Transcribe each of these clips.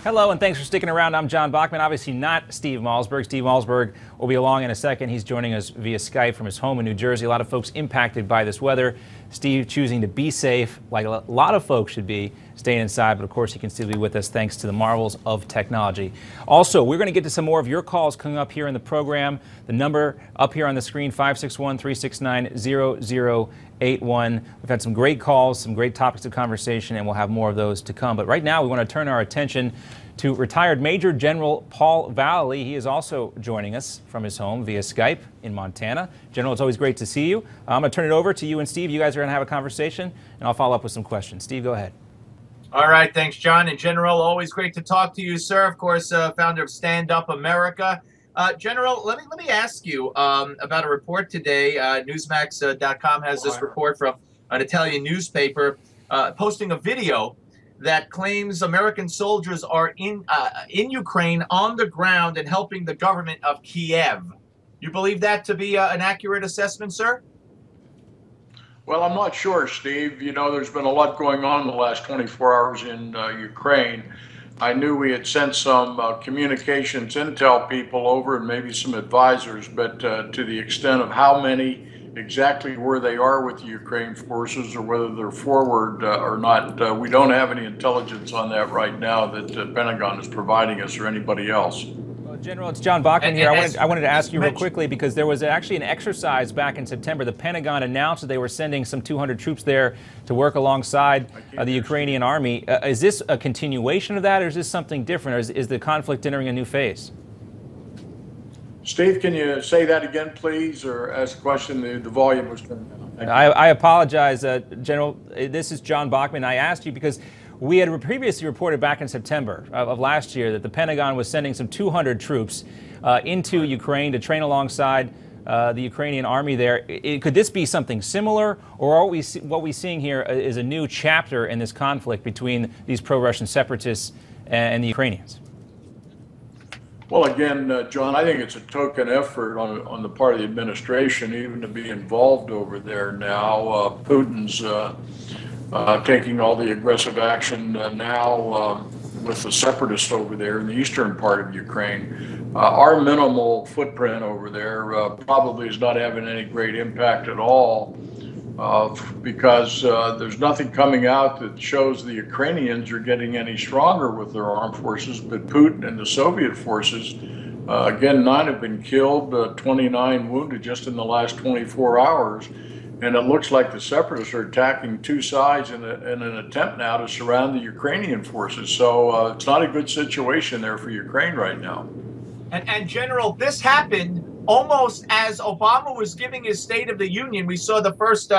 Hello, and thanks for sticking around. I'm John Bachman, obviously not Steve Malzberg. Steve Malzberg will be along in a second. He's joining us via Skype from his home in New Jersey. A lot of folks impacted by this weather. Steve choosing to be safe, like a lot of folks should be, staying inside, but of course he can still be with us thanks to the marvels of technology. Also, we're going to get to some more of your calls coming up here in the program. The number up here on the screen, 561-369-0081. We've had some great calls, some great topics of conversation, and we'll have more of those to come. But right now, we want to turn our attention to retired Major General Paul Vallely. He is also joining us from his home via Skype in Montana. General, it's always great to see you. I'm going to turn it over to you and Steve. You guys are going to have a conversation, and I'll follow up with some questions. Steve, go ahead. All right, thanks, John. And General, always great to talk to you, sir. Of course, founder of Stand Up America. General, let me ask you about a report today. Newsmax.com has this report from an Italian newspaper posting a video that claims American soldiers are in Ukraine on the ground and helping the government of Kiev. You believe that to be an accurate assessment, sir? Well, I'm not sure, Steve. You know, there's been a lot going on in the last 24 hours in Ukraine. I knew we had sent some communications intel people over and maybe some advisors, but to the extent of how many, exactly where they are with the Ukraine forces or whether they're forward or not, we don't have any intelligence on that right now that the Pentagon is providing us or anybody else. General, it's John Bachman here. I wanted to ask you real quickly because there was actually an exercise back in September. The Pentagon announced that they were sending some 200 troops there to work alongside the Ukrainian army. Is this a continuation of that, or is this something different, or is the conflict entering a new phase? Steve, can you say that again, please, or ask a question? The volume was turned down. I apologize, General. This is John Bachman. I asked you because we had previously reported back in September of last year that the Pentagon was sending some 200 troops into Ukraine to train alongside the Ukrainian army there. Could this be something similar, or are what we're seeing here is a new chapter in this conflict between these pro-Russian separatists and the Ukrainians? Well, again, John, I think it's a token effort on the part of the administration even to be involved over there now. Putin's taking all the aggressive action now with the separatists over there in the eastern part of Ukraine. Our minimal footprint over there probably is not having any great impact at all because there's nothing coming out that shows the Ukrainians are getting any stronger with their armed forces, but Putin and the Soviet forces, again, 9 have been killed, 29 wounded just in the last 24 hours. And it looks like the separatists are attacking two sides in an attempt now to surround the Ukrainian forces. So it's not a good situation there for Ukraine right now. And General, this happened almost as Obama was giving his State of the Union. We saw the first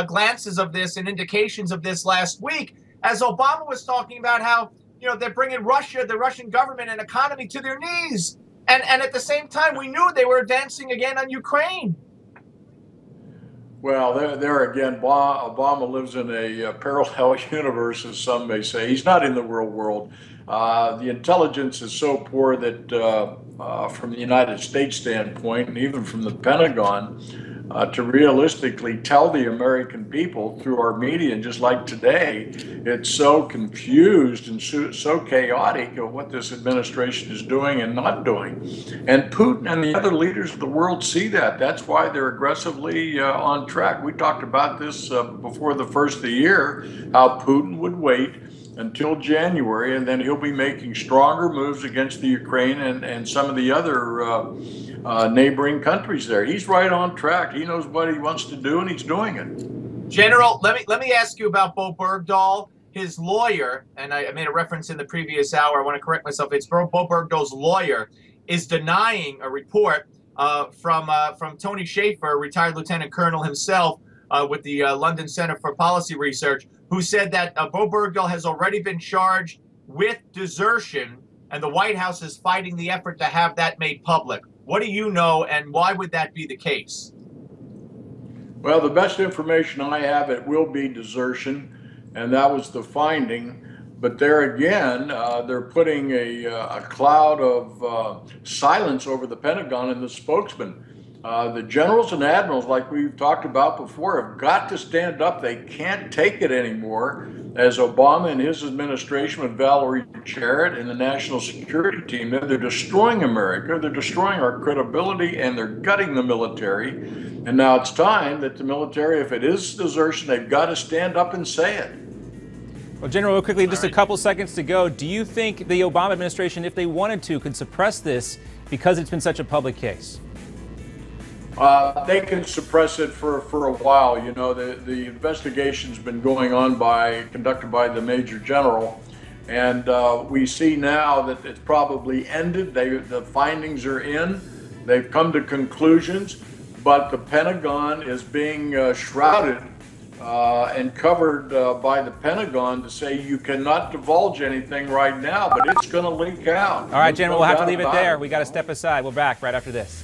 glances of this and indications of this last week, as Obama was talking about how, you know, they're bringing Russia, the Russian government and economy to their knees. And at the same time, we knew they were advancing again on Ukraine. Well, there again, Obama lives in a parallel universe, as some may say. He's not in the real world. The intelligence is so poor that from the United States standpoint, and even from the Pentagon, to realistically tell the American people through our media, and just like today, it's so confused and so chaotic of what this administration is doing and not doing. And Putin and the other leaders of the world see that. That's why they're aggressively on track. We talked about this before the first of the year, how Putin would wait until January, and then he'll be making stronger moves against the Ukraine and some of the other neighboring countries there. He's right on track. He knows what he wants to do, and he's doing it. General, let me ask you about Bo Bergdahl. His lawyer, and I made a reference in the previous hour, I want to correct myself, it's Bo Bergdahl's lawyer, is denying a report from Tony Shaffer, retired lieutenant colonel himself, with the London Center for Policy Research, who said that Bo Bergdahl has already been charged with desertion, and the White House is fighting the effort to have that made public. What do you know, and why would that be the case? Well, the best information I have, it will be desertion, and that was the finding. But there again, they're putting a cloud of silence over the Pentagon and the spokesman. The generals and admirals, like we've talked about before, have got to stand up. They can't take it anymore. As Obama and his administration with Vallely and the national security team, they're destroying America. They're destroying our credibility, and they're gutting the military. And now it's time that the military, if it is desertion, they've got to stand up and say it. Well, General, real quickly, just a couple seconds to go. Do you think the Obama administration, if they wanted to, could suppress this because it's been such a public case? They can suppress it for a while. You know, the investigation's been going on conducted by the Major General, and we see now that it's probably ended. The findings are in. They've come to conclusions, but the Pentagon is being shrouded and covered by the Pentagon to say you cannot divulge anything right now, but it's going to leak out. All right, General, we'll have to leave it there. We got to step aside. We're back right after this.